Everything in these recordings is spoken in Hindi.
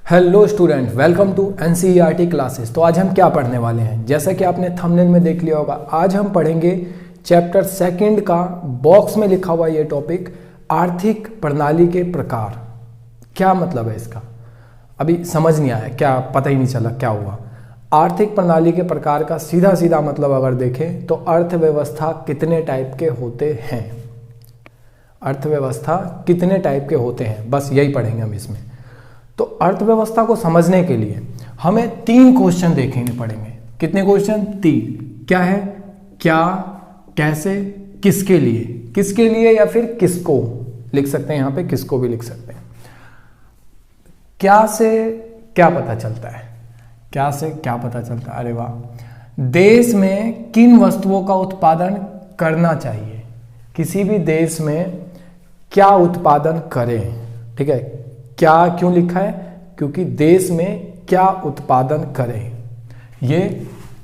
Hello student, welcome to NCERT classes. तो आज हम क्या पढ़ने वाले हैं, जैसा कि आपने थंबनेल में देख लिया होगा, आज हम पढ़ेंगे चैप्टर सेकंड का बॉक्स में लिखा हुआ ये टॉपिक, आर्थिक प्रणाली के प्रकार। क्या मतलब है इसका, अभी समझ नहीं आया, क्या पता ही नहीं चला क्या हुआ। आर्थिक प्रणाली के प्रकार का सीधा सीधा मतलब अगर देखें तो अर्थव्यवस्था कितने टाइप के होते हैं, अर्थव्यवस्था कितने टाइप के होते हैं, बस यही पढ़ेंगे हम इसमें। तो अर्थव्यवस्था को समझने के लिए हमें 3 क्वेश्चन देखने पड़ेंगे। कितने क्वेश्चन? 3। क्या है? क्या, कैसे, किसके लिए। किसके लिए या फिर किसको लिख सकते हैं, यहां पे किसको भी लिख सकते हैं। क्या से क्या पता चलता है, क्या से क्या पता चलता है? अरे वाह। देश में किन वस्तुओं का उत्पादन करना चाहिए, किसी भी देश में क्या उत्पादन करें। ठीक है, क्या क्यों लिखा है? क्योंकि देश में क्या उत्पादन करें, ये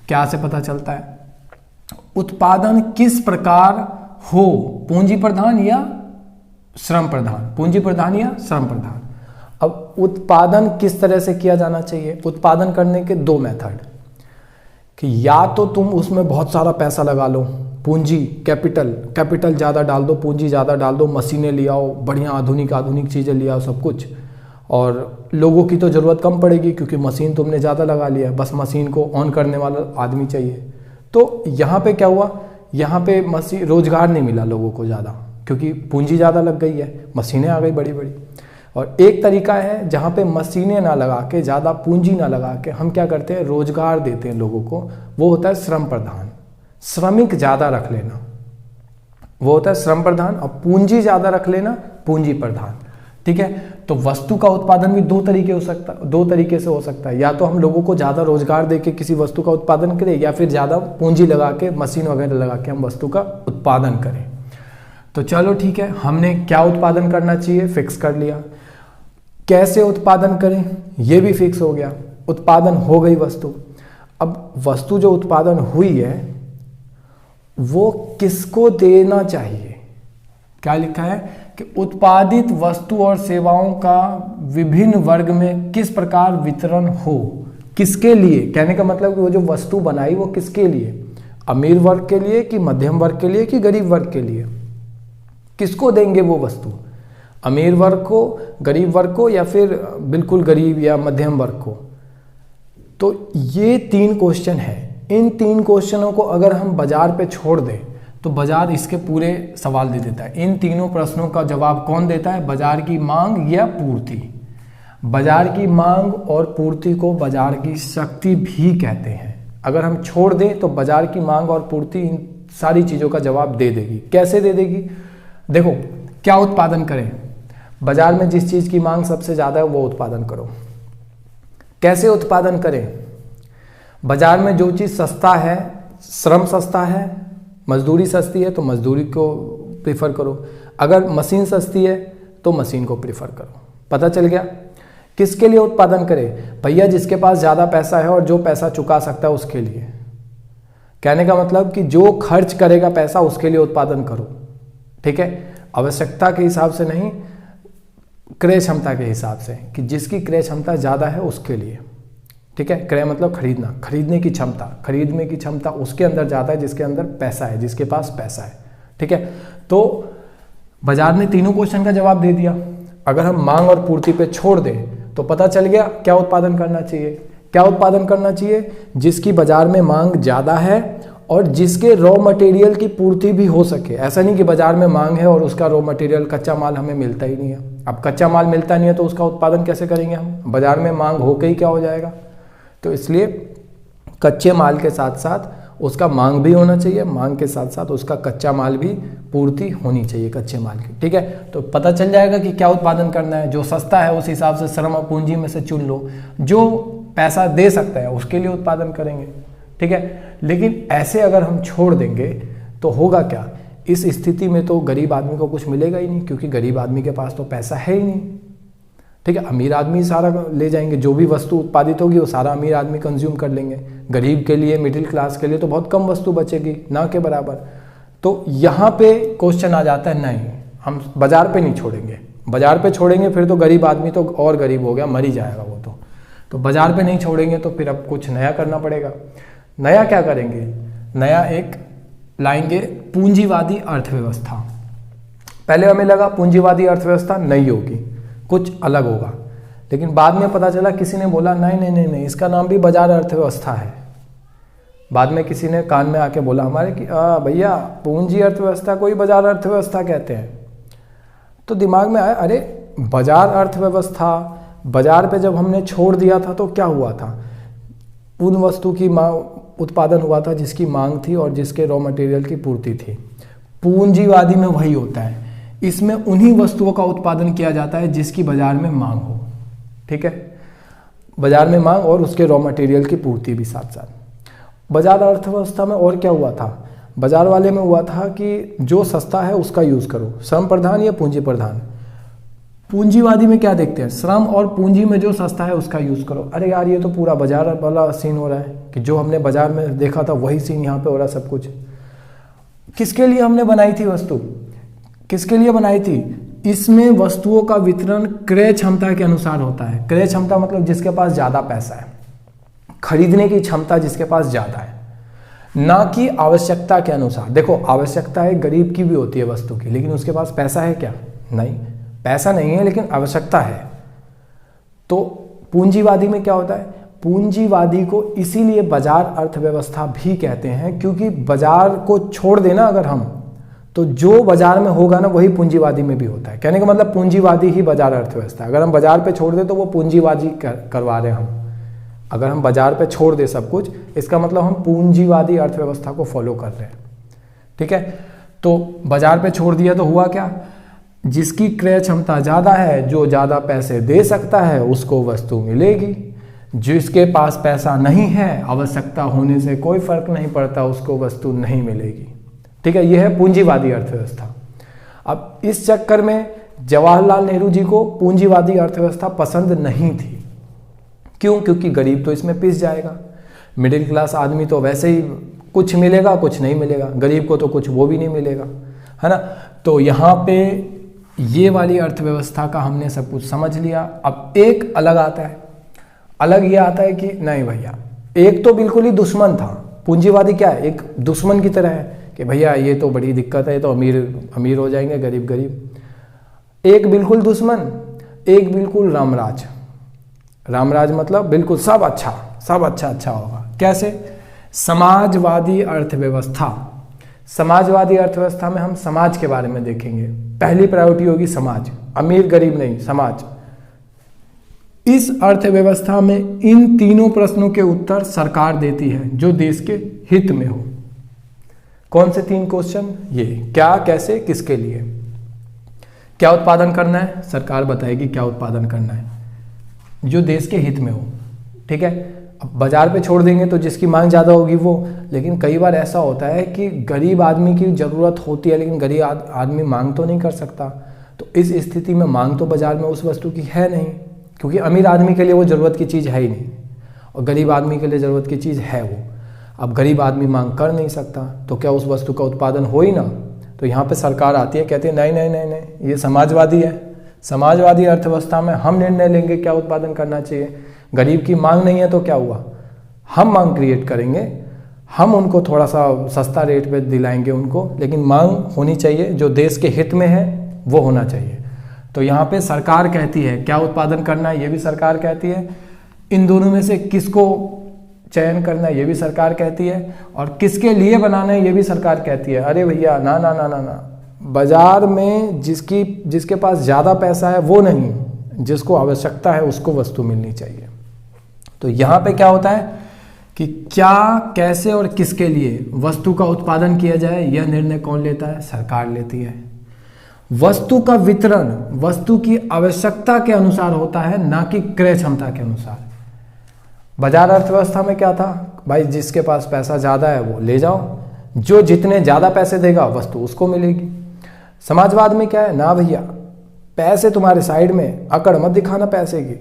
क्या से पता चलता है। उत्पादन किस प्रकार हो, पूंजी प्रधान या श्रम प्रधान, पूंजी प्रधान या श्रम प्रधान। अब उत्पादन किस तरह से किया जाना चाहिए। उत्पादन करने के 2 मेथड, कि या तो तुम उसमें बहुत सारा पैसा लगा लो, पूंजी कैपिटल ज़्यादा डाल दो, पूंजी ज़्यादा डाल दो, मशीनें ले आओ, बढ़िया आधुनिक चीज़ें ले आओ, सब कुछ, और लोगों की तो ज़रूरत कम पड़ेगी क्योंकि मशीन तुमने ज़्यादा लगा लिया, बस मशीन को ऑन करने वाला आदमी चाहिए। तो यहाँ पे क्या हुआ, यहाँ पे मशीन रोजगार नहीं मिला लोगों को ज़्यादा, क्योंकि पूंजी ज़्यादा लग गई है, मशीनें आ गई बड़ी बड़ी। और एक तरीका है जहाँ पे मशीनें ना लगा के, ज़्यादा पूंजी ना लगा के, हम क्या करते हैं, रोजगार देते हैं लोगों को, वो होता है श्रम प्रधान। श्रमिक ज़्यादा रख लेना, वो होता है श्रम प्रधान, और पूंजी ज़्यादा रख लेना, पूंजी प्रधान। ठीक है, तो वस्तु का उत्पादन भी 2 तरीके से हो सकता है। या तो हम लोगों को ज़्यादा रोजगार देके किसी वस्तु का उत्पादन करें, या फिर ज़्यादा पूंजी लगा के, मशीन वगैरह लगा के हम वस्तु का उत्पादन करें। तो चलो ठीक है, हमने क्या उत्पादन करना चाहिए फिक्स कर लिया, कैसे उत्पादन करें ये भी फिक्स हो गया, उत्पादन हो गई वस्तु। अब वस्तु जो उत्पादन हुई है वो किसको देना चाहिए। क्या लिखा है कि उत्पादित वस्तु और सेवाओं का विभिन्न वर्ग में किस प्रकार वितरण हो, किसके लिए। कहने का मतलब कि वो जो वस्तु बनाई वो किसके लिए, अमीर वर्ग के लिए कि मध्यम वर्ग के लिए कि गरीब वर्ग के लिए। किसको देंगे वो वस्तु, अमीर वर्ग को, गरीब वर्ग को, या फिर बिल्कुल गरीब या मध्यम वर्ग को। तो ये 3 क्वेश्चन है। इन 3 क्वेश्चनों को अगर हम बाजार पे छोड़ दें तो बाजार इसके पूरे सवाल दे देता है। इन तीनों प्रश्नों का जवाब कौन देता है, बाजार की मांग या पूर्ति। बाजार की मांग और पूर्ति को बाजार की शक्ति भी कहते हैं। अगर हम छोड़ दें तो बाजार की मांग और पूर्ति इन सारी चीज़ों का जवाब दे देगी। कैसे दे देगी? देखो, क्या उत्पादन करें, बाजार में जिस चीज़ की मांग सबसे ज़्यादा है वो उत्पादन करो। कैसे उत्पादन करें, बाजार में जो चीज़ सस्ता है, श्रम सस्ता है, मजदूरी सस्ती है तो मजदूरी को प्रीफर करो। अगर मशीन सस्ती है तो मशीन को प्रीफर करो। पता चल गया। किसके लिए उत्पादन करें? भैया जिसके पास ज़्यादा पैसा है और जो पैसा चुका सकता है उसके लिए। कहने का मतलब कि जो खर्च करेगा पैसा उसके लिए उत्पादन करो। ठीक है, आवश्यकता के हिसाब से नहीं, क्रय क्षमता के हिसाब से, कि जिसकी क्रय क्षमता ज़्यादा है उसके लिए। ठीक है, क्रय मतलब खरीदना, खरीदने की क्षमता, खरीदने की क्षमता उसके अंदर ज़्यादा है जिसके अंदर पैसा है, जिसके पास पैसा है। ठीक है, तो बाजार ने तीनों क्वेश्चन का जवाब दे दिया। अगर हम मांग और पूर्ति पे छोड़ दें तो पता चल गया क्या उत्पादन करना चाहिए। क्या उत्पादन करना चाहिए? जिसकी बाजार में मांग ज़्यादा है और जिसके रॉ मटेरियल की पूर्ति भी हो सके। ऐसा नहीं कि बाजार में मांग है और उसका रॉ मटेरियल, कच्चा माल हमें मिलता ही नहीं है। अब कच्चा माल मिलता नहीं है तो उसका उत्पादन कैसे करेंगे हम, बाजार में मांग होकर ही क्या हो जाएगा। तो इसलिए कच्चे माल के साथ साथ उसका मांग भी होना चाहिए, मांग के साथ साथ उसका कच्चा माल भी पूर्ति होनी चाहिए कच्चे माल की। ठीक है, तो पता चल जाएगा कि क्या उत्पादन करना है। जो सस्ता है उस हिसाब से श्रम और पूंजी में से चुन लो, जो पैसा दे सकता है उसके लिए उत्पादन करेंगे। ठीक है, लेकिन ऐसे अगर हम छोड़ देंगे तो होगा क्या, इस स्थिति में तो गरीब आदमी को कुछ मिलेगा ही नहीं, क्योंकि गरीब आदमी के पास तो पैसा है ही नहीं। ठीक है, अमीर आदमी सारा ले जाएंगे, जो भी वस्तु उत्पादित होगी वो सारा अमीर आदमी कंज्यूम कर लेंगे। गरीब के लिए, मिडिल क्लास के लिए तो बहुत कम वस्तु बचेगी, ना के बराबर। तो यहाँ पे क्वेश्चन आ जाता है, नहीं हम बाजार पे नहीं छोड़ेंगे, बाजार पे छोड़ेंगे फिर तो गरीब आदमी तो और गरीब हो गया, मर ही जाएगा वो तो बाजार पे नहीं छोड़ेंगे तो फिर अब कुछ नया करना पड़ेगा। नया क्या करेंगे? नया एक लाएंगे पूंजीवादी अर्थव्यवस्था। पहले हमें लगा पूंजीवादी अर्थव्यवस्था नहीं होगी, कुछ अलग होगा, लेकिन बाद में पता चला किसी ने बोला नहीं नहीं नहीं नहीं, इसका नाम भी बाजार अर्थव्यवस्था है। बाद में किसी ने कान में आके बोला हमारे कि भैया पूंजी अर्थव्यवस्था को ही बाजार अर्थव्यवस्था कहते हैं। तो दिमाग में आया अरे बाजार अर्थव्यवस्था, बाजार पे जब हमने छोड़ दिया था तो क्या हुआ था? उन वस्तु की उत्पादन हुआ था जिसकी मांग थी और जिसके रॉ मटेरियल की पूर्ति थी। पूंजीवादी में वही होता है, इसमें उन्हीं वस्तुओं का उत्पादन किया जाता है जिसकी बाजार में मांग हो। ठीक है, बाजार में मांग और उसके रॉ मटेरियल की पूर्ति भी साथ साथ। बाजार अर्थव्यवस्था में और क्या हुआ था? बाजार वाले में हुआ था कि जो सस्ता है उसका यूज करो, श्रम प्रधान या पूंजी प्रधान। पूंजीवादी में क्या देखते हैं? श्रम और पूंजी में जो सस्ता है उसका यूज करो। अरे यार ये तो पूरा बाजार वाला सीन हो रहा है कि जो हमने बाजार में देखा था वही सीन यहाँ पे हो रहा है। सब कुछ किसके लिए हमने बनाई थी वस्तु? किसके लिए बनाई थी? इसमें वस्तुओं का वितरण क्रय क्षमता के अनुसार होता है। क्रय क्षमता मतलब जिसके पास ज्यादा पैसा है, खरीदने की क्षमता जिसके पास ज्यादा है, ना कि आवश्यकता के अनुसार। देखो आवश्यकता है गरीब की भी होती है वस्तु की, लेकिन उसके पास पैसा है क्या? नहीं, पैसा नहीं है लेकिन आवश्यकता है। तो पूंजीवादी में क्या होता है? पूंजीवादी को इसीलिए बाजार अर्थव्यवस्था भी कहते हैं क्योंकि बाजार को छोड़ देना अगर हम, तो जो बाजार में होगा ना वही पूंजीवादी में भी होता है। कहने का मतलब पूंजीवादी ही बाजार अर्थव्यवस्था। अगर हम बाजार पे छोड़ दे तो वो पूंजीवादी करवा रहे हैं हम। अगर हम बाजार पे छोड़ दे सब कुछ, इसका मतलब हम पूंजीवादी अर्थव्यवस्था को फॉलो कर रहे हैं। ठीक है, तो बाजार पे छोड़ दिया तो हुआ क्या? जिसकी क्रय क्षमता ज्यादा है, जो ज्यादा पैसे दे सकता है उसको वस्तु मिलेगी। जिसके पास पैसा नहीं है, आवश्यकता होने से कोई फर्क नहीं पड़ता, उसको वस्तु नहीं मिलेगी। ठीक है, यह है पूंजीवादी अर्थव्यवस्था। अब इस चक्कर में जवाहरलाल नेहरू जी को पूंजीवादी अर्थव्यवस्था पसंद नहीं थी। क्यों? क्योंकि गरीब तो इसमें पिस जाएगा, मिडिल क्लास आदमी तो वैसे ही कुछ मिलेगा कुछ नहीं मिलेगा, गरीब को तो कुछ वो भी नहीं मिलेगा, है ना। तो यहाँ पे ये वाली अर्थव्यवस्था का हमने सब कुछ समझ लिया। अब एक अलग आता है, अलग ये आता है कि नहीं भैया, एक तो बिल्कुल ही दुश्मन था पूंजीवादी, क्या है एक दुश्मन की तरह है कि भैया ये तो बड़ी दिक्कत है, तो अमीर अमीर हो जाएंगे, गरीब गरीब। एक बिल्कुल दुश्मन, एक बिल्कुल रामराज। रामराज मतलब बिल्कुल सब अच्छा अच्छा होगा। कैसे? समाजवादी अर्थव्यवस्था। समाजवादी अर्थव्यवस्था में हम समाज के बारे में देखेंगे। पहली प्रायोरिटी होगी समाज, अमीर गरीब नहीं, समाज। इस अर्थव्यवस्था में इन तीनों प्रश्नों के उत्तर सरकार देती है जो देश के हित में हो। कौन से तीन क्वेश्चन? ये क्या, कैसे, किसके लिए। क्या उत्पादन करना है, सरकार बताएगी क्या उत्पादन करना है जो देश के हित में हो। ठीक है, अब बाजार पे छोड़ देंगे तो जिसकी मांग ज़्यादा होगी वो। लेकिन कई बार ऐसा होता है कि गरीब आदमी की ज़रूरत होती है लेकिन गरीब आदमी मांग तो नहीं कर सकता। तो इस स्थिति में मांग तो बाजार में उस वस्तु की है नहीं, क्योंकि अमीर आदमी के लिए वो ज़रूरत की चीज़ है ही नहीं और गरीब आदमी के लिए ज़रूरत की चीज़ है वो। अब गरीब आदमी मांग कर नहीं सकता तो क्या उस वस्तु का उत्पादन हो ही ना। तो यहाँ पे सरकार आती है, कहती है नहीं नहीं नहीं नहीं, ये समाजवादी है। समाजवादी अर्थव्यवस्था में हम निर्णय लेंगे क्या उत्पादन करना चाहिए। गरीब की मांग नहीं है तो क्या हुआ, हम मांग क्रिएट करेंगे, हम उनको थोड़ा सा सस्ता रेट पे दिलाएंगे उनको, लेकिन मांग होनी चाहिए जो देश के हित में है वो होना चाहिए। तो यहाँ पे सरकार कहती है क्या उत्पादन करना है, ये भी सरकार कहती है। इन दोनों में से किसको चयन करना है, ये भी सरकार कहती है। और किसके लिए बनाना है, ये भी सरकार कहती है। अरे भैया ना ना ना ना ना, बाजार में जिसके पास ज़्यादा पैसा है वो नहीं, जिसको आवश्यकता है उसको वस्तु मिलनी चाहिए। तो यहाँ पे क्या होता है कि क्या, कैसे और किसके लिए वस्तु का उत्पादन किया जाए, यह निर्णय कौन लेता है? सरकार लेती है। वस्तु का वितरण वस्तु की आवश्यकता के अनुसार होता है, ना कि क्रय क्षमता के अनुसार। बाजार अर्थव्यवस्था में क्या था भाई, जिसके पास पैसा ज़्यादा है वो ले जाओ, जो जितने ज़्यादा पैसे देगा वस्तु उसको मिलेगी। समाजवाद में क्या है, ना भैया पैसे तुम्हारे साइड में, अकड़ मत दिखाना पैसे की,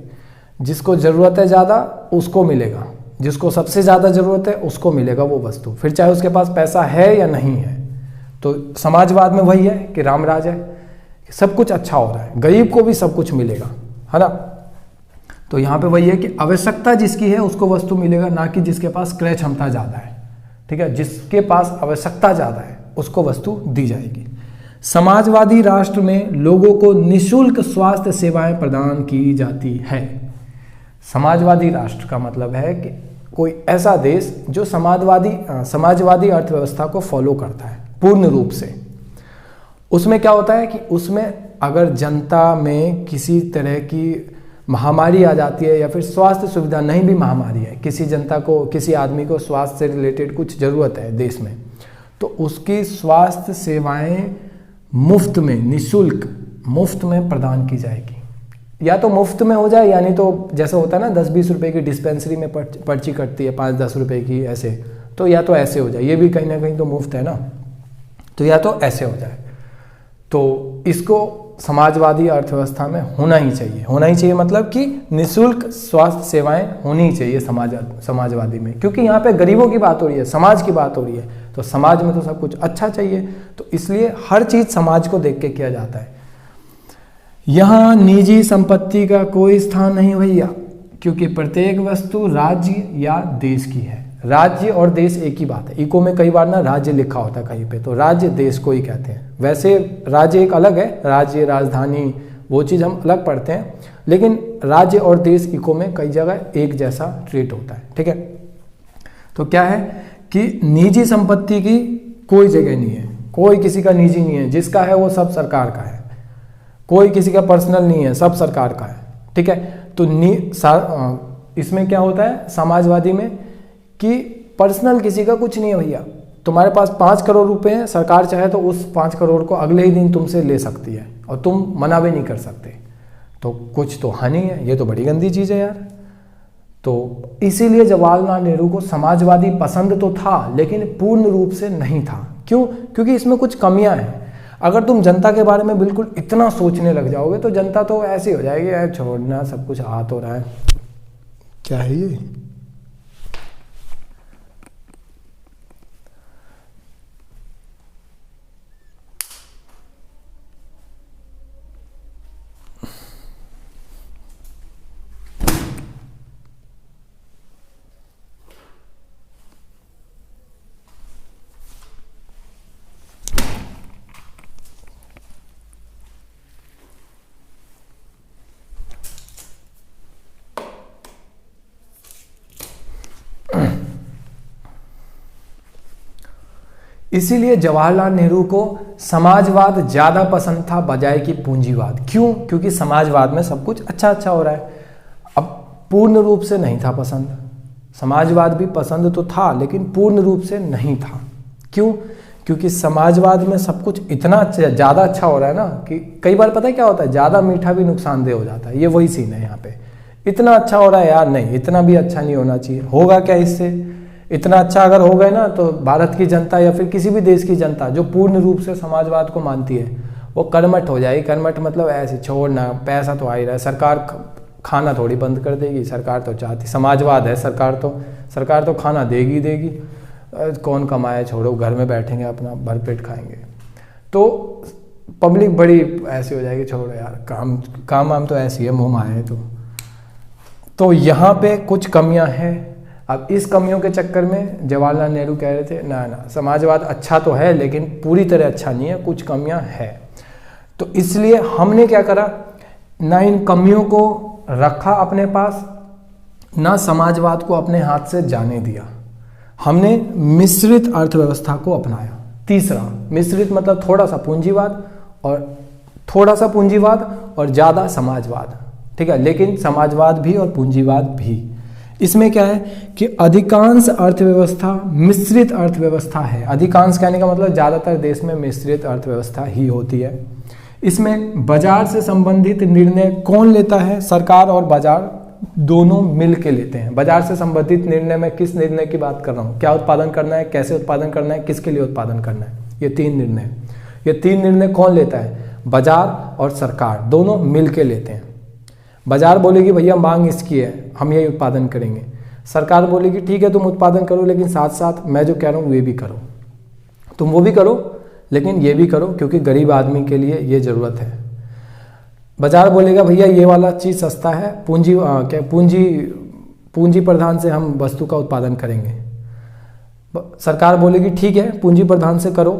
जिसको ज़रूरत है ज़्यादा उसको मिलेगा, जिसको सबसे ज़्यादा ज़रूरत है उसको मिलेगा वो वस्तु, फिर चाहे उसके पास पैसा है या नहीं है। तो समाजवाद में वही है कि रामराज है सब कुछ अच्छा हो रहा है, गरीब को भी सब कुछ मिलेगा, है ना। तो यहाँ पे वही है कि आवश्यकता जिसकी है उसको वस्तु मिलेगा, ना कि जिसके पास क्रय क्षमता ज़्यादा है, ठीक है। जिसके पास आवश्यकता ज़्यादा है उसको वस्तु दी जाएगी। समाजवादी राष्ट्र में लोगों को निःशुल्क स्वास्थ्य सेवाएं प्रदान की जाती है। समाजवादी राष्ट्र का मतलब है कि कोई ऐसा देश जो समाजवादी अर्थव्यवस्था को फॉलो करता है पूर्ण रूप से। उसमें क्या होता है कि उसमें अगर जनता में किसी तरह की महामारी आ जाती है या फिर स्वास्थ्य सुविधा नहीं भी महामारी है, किसी जनता को, किसी आदमी को स्वास्थ्य से रिलेटेड कुछ ज़रूरत है देश में, तो उसकी स्वास्थ्य सेवाएं मुफ्त में, निःशुल्क मुफ्त में प्रदान की जाएगी। या तो मुफ्त में हो जाए, यानी तो जैसे होता है ना 10-20 रुपए की डिस्पेंसरी में पर्ची कटती है 5-10 रुपए की, ऐसे, तो या तो ऐसे हो जाए, ये भी कहीं ना कहीं तो मुफ्त है ना, तो या तो ऐसे हो जाए। तो इसको समाजवादी अर्थव्यवस्था में होना ही चाहिए मतलब कि निःशुल्क स्वास्थ्य सेवाएं होनी ही चाहिए समाजवादी में, क्योंकि यहाँ पे गरीबों की बात हो रही है, समाज की बात हो रही है, तो समाज में तो सब कुछ अच्छा चाहिए, तो इसलिए हर चीज़ समाज को देख के किया जाता है। यहाँ निजी संपत्ति का कोई स्थान नहीं भैया, क्योंकि प्रत्येक वस्तु राज्य या देश की है। राज्य और देश एक ही बात है। इको में कई बार ना राज्य लिखा होता है कहीं पे, तो राज्य देश को ही कहते हैं। वैसे राज्य एक अलग है, राज्य, राजधानी, वो चीज़ हम अलग पढ़ते हैं, लेकिन राज्य और देश इको में कई जगह एक जैसा ट्रीट होता है, ठीक है। तो क्या है कि निजी संपत्ति की कोई जगह नहीं है, कोई किसी का निजी नहीं है, जिसका है वो सब सरकार का है, कोई किसी का पर्सनल नहीं है, सब सरकार का है, ठीक है। तो इसमें क्या होता है समाजवादी में कि पर्सनल किसी का कुछ नहीं है भैया। तुम्हारे पास 5 करोड़ रुपए हैं, सरकार चाहे तो उस 5 करोड़ को अगले ही दिन तुमसे ले सकती है और तुम मना भी नहीं कर सकते, तो कुछ तो हानि है। ये तो बड़ी गंदी चीज़ है यार। तो इसीलिए जवाहरलाल नेहरू को समाजवादी पसंद तो था, लेकिन पूर्ण रूप से नहीं था। क्यों? क्योंकि इसमें कुछ कमियां हैं। अगर तुम जनता के बारे में बिल्कुल इतना सोचने लग जाओगे तो जनता तो ऐसी हो जाएगी, यार छोड़ना, सब कुछ हाथ हो रहा है, क्या है ये। इसीलिए जवाहरलाल नेहरू को समाजवाद ज़्यादा पसंद था बजाय कि पूंजीवाद। क्यों? क्योंकि समाजवाद में सब कुछ अच्छा अच्छा हो रहा है। अब पूर्ण रूप से नहीं था पसंद, समाजवाद भी पसंद तो था लेकिन पूर्ण रूप से नहीं था। क्यों? क्योंकि समाजवाद में सब कुछ इतना ज़्यादा अच्छा हो रहा है ना कि कई बार पता है क्या होता है, ज़्यादा मीठा भी नुकसानदेह हो जाता है। ये वही सीन है यहाँ पे। इतना अच्छा हो रहा है यार, नहीं इतना भी अच्छा नहीं होना चाहिए। होगा क्या इससे? इतना अच्छा अगर हो गए ना तो भारत की जनता या फिर किसी भी देश की जनता जो पूर्ण रूप से समाजवाद को मानती है वो कर्मठ हो जाएगी। कर्मठ मतलब ऐसे छोड़ना, पैसा तो आ ही रहा है, सरकार खाना थोड़ी बंद कर देगी, सरकार तो चाहती, समाजवाद है, सरकार तो खाना देगी देगी। कौन कमाए, छोड़ो, घर में बैठेंगे अपना भरपेट खाएंगे। तो पब्लिक बड़ी ऐसी हो जाएगी, छोड़ो यार, काम तो ऐसी है, मुँह माए। तो यहाँ पे कुछ कमियाँ हैं। अब इस कमियों के चक्कर में जवाहरलाल नेहरू कह रहे थे ना समाजवाद अच्छा तो है लेकिन पूरी तरह अच्छा नहीं है, कुछ कमियां हैं। तो इसलिए हमने क्या करा, ना इन कमियों को रखा अपने पास, ना समाजवाद को अपने हाथ से जाने दिया। हमने मिश्रित अर्थव्यवस्था को अपनाया। तीसरा, मिश्रित मतलब थोड़ा सा पूंजीवाद और ज़्यादा समाजवाद, ठीक है, लेकिन समाजवाद भी और पूंजीवाद भी। इसमें क्या है कि अधिकांश अर्थव्यवस्था मिश्रित अर्थव्यवस्था है। अधिकांश कहने का मतलब ज़्यादातर देश में मिश्रित अर्थव्यवस्था ही होती है। इसमें बाजार से संबंधित निर्णय कौन लेता है? सरकार और बाजार दोनों मिल के लेते हैं। बाजार से संबंधित निर्णय में किस निर्णय की बात कर रहा हूँ? क्या उत्पादन करना है, कैसे उत्पादन करना है, किसके लिए उत्पादन करना है, ये 3 निर्णय। ये 3 निर्णय कौन लेता है? बाजार और सरकार दोनों मिल के लेते हैं। बाजार बोलेगी भैया मांग इसकी है, हम ये उत्पादन करेंगे। सरकार बोलेगी ठीक है तुम उत्पादन करो लेकिन साथ साथ मैं जो कह रहा हूँ वे भी करो, तुम वो भी करो लेकिन ये भी करो क्योंकि गरीब आदमी के लिए ये ज़रूरत है। बाजार बोलेगा भैया ये वाला चीज़ सस्ता है, पूंजी प्रधान से हम वस्तु का उत्पादन करेंगे। सरकार बोलेगी ठीक है पूंजी प्रधान से करो,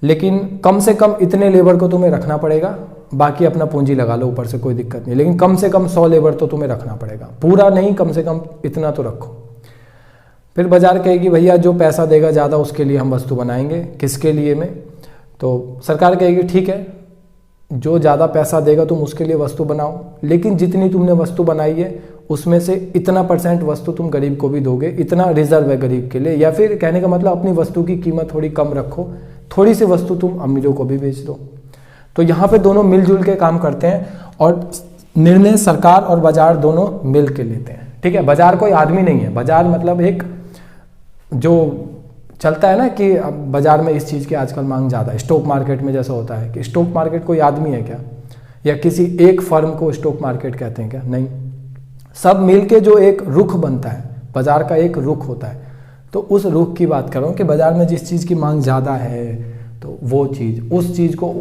लेकिन कम से कम इतने लेबर को तुम्हें रखना पड़ेगा, बाकी अपना पूंजी लगा लो ऊपर से, कोई दिक्कत नहीं, लेकिन कम से कम 100 लेबर तो तुम्हें रखना पड़ेगा, पूरा नहीं कम से कम इतना तो रखो। फिर बाजार कहेगी भैया जो पैसा देगा ज़्यादा उसके लिए हम वस्तु बनाएंगे, किसके लिए में, तो सरकार कहेगी ठीक है जो ज़्यादा पैसा देगा तुम उसके लिए वस्तु बनाओ, लेकिन जितनी तुमने वस्तु बनाई है उसमें से इतना % वस्तु तुम गरीब को भी दोगे, इतना रिजर्व है गरीब के लिए, या फिर कहने का मतलब अपनी वस्तु की कीमत थोड़ी कम रखो, थोड़ी सी वस्तु तुम अमीरों को भी बेच दो। तो यहाँ पे दोनों मिलजुल के काम करते हैं और निर्णय सरकार और बाजार दोनों मिल के लेते हैं। ठीक है, बाजार कोई आदमी नहीं है, बाजार मतलब एक जो चलता है ना कि अब बाजार में इस चीज़ की आजकल मांग ज़्यादा है, स्टॉक मार्केट में जैसा होता है कि स्टॉक मार्केट कोई आदमी है क्या, या किसी एक फर्म को स्टॉक मार्केट कहते हैं क्या, नहीं, सब मिलके जो एक रुख बनता है, बाजार का एक रुख होता है। तो उस रुख की बात कर रहा हूँ कि बाजार में जिस चीज़ की मांग ज़्यादा है तो वो चीज़, उस चीज़ को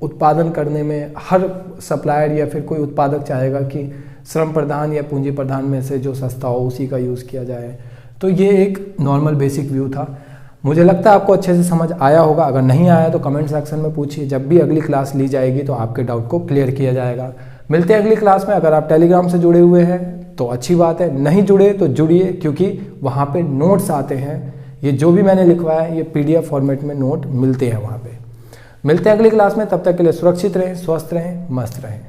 उत्पादन करने में हर सप्लायर या फिर कोई उत्पादक चाहेगा कि श्रम प्रधान या पूंजी प्रधान में से जो सस्ता हो उसी का यूज़ किया जाए। तो ये एक नॉर्मल बेसिक व्यू था। मुझे लगता है आपको अच्छे से समझ आया होगा, अगर नहीं आया तो कमेंट सेक्शन में पूछिए, जब भी अगली क्लास ली जाएगी तो आपके डाउट को क्लियर किया जाएगा। मिलते हैं अगली क्लास में। अगर आप टेलीग्राम से जुड़े हुए हैं तो अच्छी बात है, नहीं जुड़े तो जुड़िए, क्योंकि वहाँ पे नोट्स आते हैं, ये जो भी मैंने लिखवाया है ये PDF फॉर्मेट में नोट मिलते हैं वहाँ पे। मिलते हैं अगली क्लास में, तब तक के लिए सुरक्षित रहें, स्वस्थ रहें, मस्त रहें।